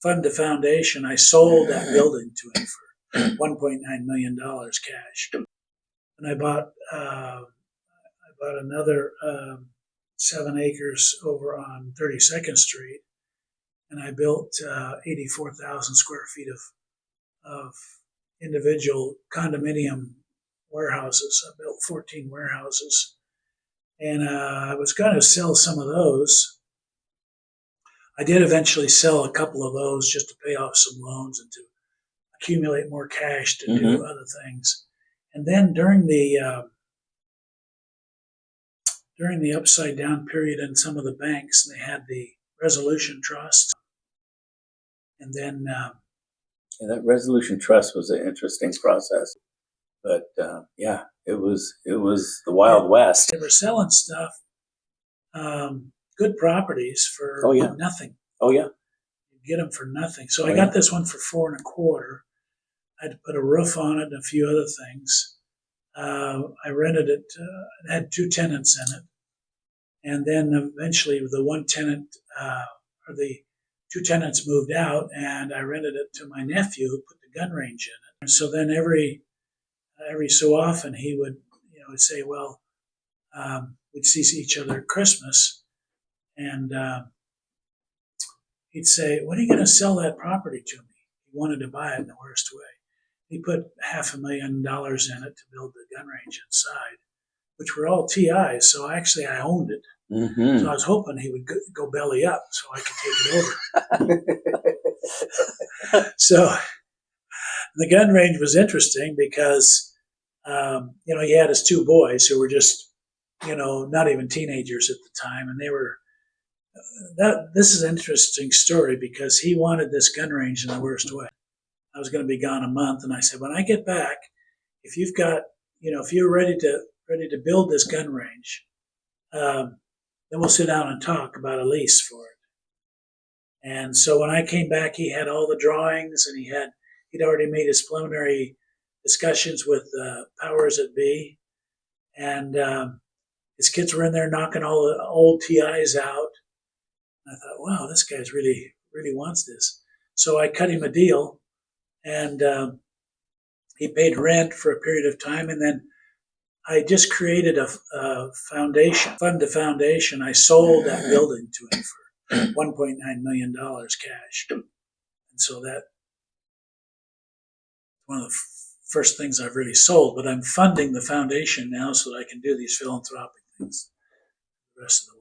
fund the foundation, I sold that building to him for $1.9 million cash. And I bought another 7 acres over on 32nd Street, and I built 84,000 square feet of individual condominium warehouses. I built 14 warehouses, and I was going to sell some of those. I did eventually sell a couple of those just to pay off some loans and to accumulate more cash to do other things. And then during the upside down period in some of the banks, they had the resolution trust, and then that resolution trust was an interesting process. But yeah, it was the Wild West. They were selling stuff, good properties for nothing. Oh yeah, You get them for nothing. So I got this one for $4.25. I had to put a roof on it and a few other things. I rented it. It had 2 tenants in it, and then eventually the one tenant or the 2 tenants moved out, and I rented it to my nephew who put the gun range in it. And so then every so often he would, would say, well, we'd see each other at Christmas, and he'd say, when are you going to sell that property to me? He wanted to buy it in the worst way. He put $500,000 in it to build the gun range inside, which were all TIs. So actually I owned it. So I was hoping he would go belly up so I could take it over. So the gun range was interesting because, he had his 2 boys who were just, not even teenagers at the time. And they were, this is an interesting story because he wanted this gun range in the worst way. I was going to be gone a month. And I said, when I get back, if you've got, if you're ready to build this gun range, then we'll sit down and talk about a lease for it. And so when I came back, he had all the drawings, and he'd already made his preliminary discussions with powers that be, and his kids were in there knocking all the old TIs out. And I thought, wow, this guy's really wants this. So I cut him a deal, and he paid rent for a period of time, and then I just created a foundation, fund the foundation. I sold that building to him for $1.9 million cash. And so that one of the first things I've really sold, but I'm funding the foundation now so that I can do these philanthropic things the rest of the way.